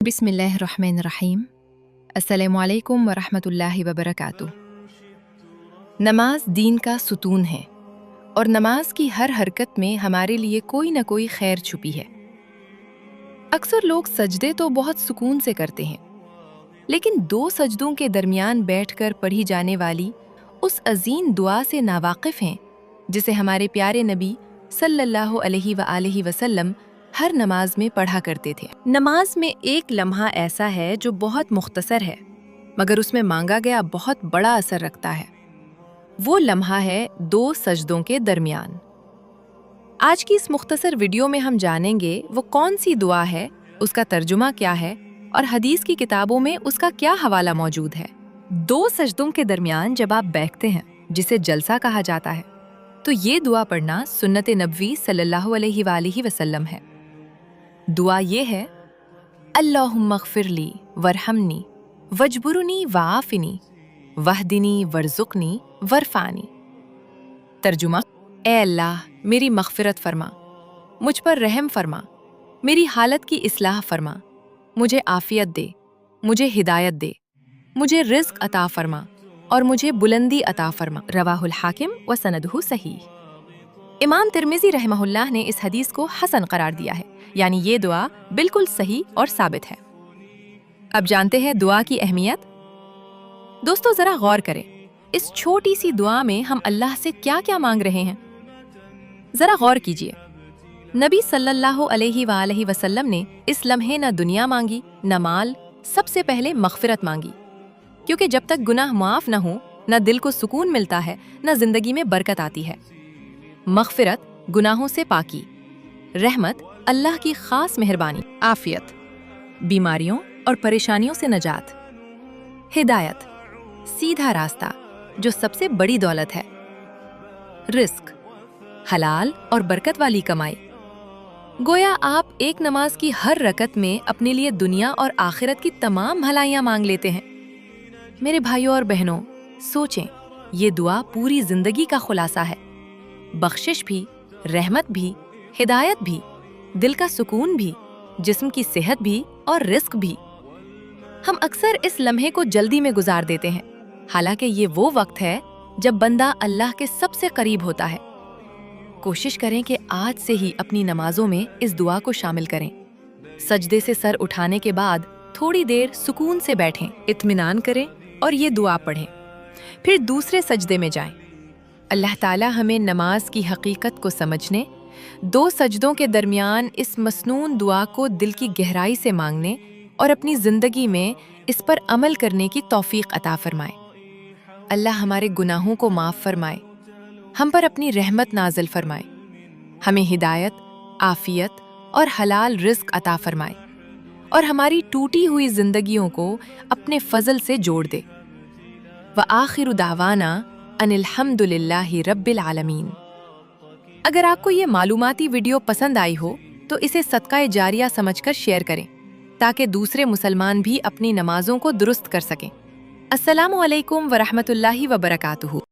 बिस्मिल्लाहिर्रहमानिर्रहीम। अस्सलामुअलैकुम वरहमतुल्लाहि वबरकातुह। नमाज दीन का सुतून है और नमाज की हर हरकत में हमारे लिए कोई ना कोई खैर छुपी है। अक्सर लोग सजदे तो बहुत सुकून से करते हैं, लेकिन दो सजदों के दरमियान बैठकर पढ़ी जाने वाली उस अजीम दुआ से नावाकिफ हैं जिसे हमारे प्यारे नबी सल्लल्लाहु अलैहि वसल्लम हर नमाज में पढ़ा करते थे। नमाज में एक लम्हा ऐसा है जो बहुत मुख्तसर है, मगर उसमें मांगा गया बहुत बड़ा असर रखता है। वो लम्हा है दो सजदों के दरमियान। आज की इस मुख्तसर वीडियो में हम जानेंगे वो कौन सी दुआ है, उसका तर्जुमा क्या है और हदीस की किताबों में उसका क्या हवाला मौजूद है। दो सजदों के दरमियान जब आप बैठते हैं, जिसे जलसा कहा जाता है, तो ये दुआ पढ़ना सुन्नत नबवी सल्लल्लाहु अलैहि वसल्लम है। दुआ ये है, अल्लाहुम्मा ग़फ़िरली वरहमनी वजबुरनी वाफ़िनी वहदिनी वर्ज़ुक़नी वरफ़ानी। तर्जुमा, ए अल्लाह मेरी मग़फ़िरत फरमा, मुझ पर रहम फरमा, मेरी हालत की इस्लाह फरमा, मुझे आफ़ियत दे, मुझे हिदायत दे, मुझे रिज़्क़ अता फरमा और मुझे बुलंदी अता फरमा। रवाहुल हाकिम व सनदहु सहीह। इमाम तिर्मिज़ी रहमहुल्लाह ने इस हदीस को हसन करार दिया है, यानी ये दुआ बिल्कुल सही और साबित है। अब जानते हैं दुआ की अहमियत। दोस्तों ज़रा गौर करें, इस छोटी सी दुआ में हम अल्लाह से क्या क्या मांग रहे हैं। ज़रा गौर कीजिए, नबी सल्लल्लाहु अलैहि वसल्लम ने इस लम्हे न दुनिया मांगी न माल, सबसे पहले मग़फ़िरत मांगी, क्योंकि जब तक गुनाह माफ़ न हो न दिल को सुकून मिलता है न जिंदगी में बरकत आती है। मग़फ़िरत गुनाहों से पाकी, रहमत अल्लाह की ख़ास मेहरबानी, आफ़ियत बीमारियों और परेशानियों से नजात, हिदायत सीधा रास्ता जो सबसे बड़ी दौलत है, रिज़्क़ हलाल और बरकत वाली कमाई। गोया आप एक नमाज की हर रकत में अपने लिए दुनिया और आखिरत की तमाम भलाइयाँ मांग लेते हैं। मेरे भाइयों और बहनों, सोचें, ये दुआ पूरी जिंदगी का खुलासा है। बख्शिश भी, रहमत भी, हिदायत भी, दिल का सुकून भी, जिस्म की सेहत भी और रिस्क भी। हम अक्सर इस लम्हे को जल्दी में गुजार देते हैं, हालांकि ये वो वक्त है जब बंदा अल्लाह के सबसे करीब होता है। कोशिश करें कि आज से ही अपनी नमाजों में इस दुआ को शामिल करें। सजदे से सर उठाने के बाद थोड़ी देर सुकून से बैठें, इत्मीनान करें और ये दुआ पढ़ें। फिर दूसरे सजदे में जाएं। अल्लाह ताला हमें नमाज की हकीकत को समझने, दो सजदों के दरमियान इस मसनून दुआ को दिल की गहराई से मांगने और अपनी ज़िंदगी में इस पर अमल करने की तौफीक अता फरमाए। अल्लाह हमारे गुनाहों को माफ़ फरमाए, हम पर अपनी रहमत नाज़िल फरमाए, हमें हिदायत, आफ़ियत और हलाल रिज़्क़ अता फरमाए और हमारी टूटी हुई ज़िंदगियों को अपने फ़ज़ल से जोड़ दे। व आखिरु दावाना अनिल हम्दुलिल्लाहि रब्बिल आलमीन। अगर आपको ये मालूमाती वीडियो पसंद आई हो तो इसे सदका जारिया समझकर शेयर करें, ताकि दूसरे मुसलमान भी अपनी नमाजों को दुरुस्त कर सकें। अस्सलामु अलैकुम वरहमतुल्लाहि वबरकातुहू।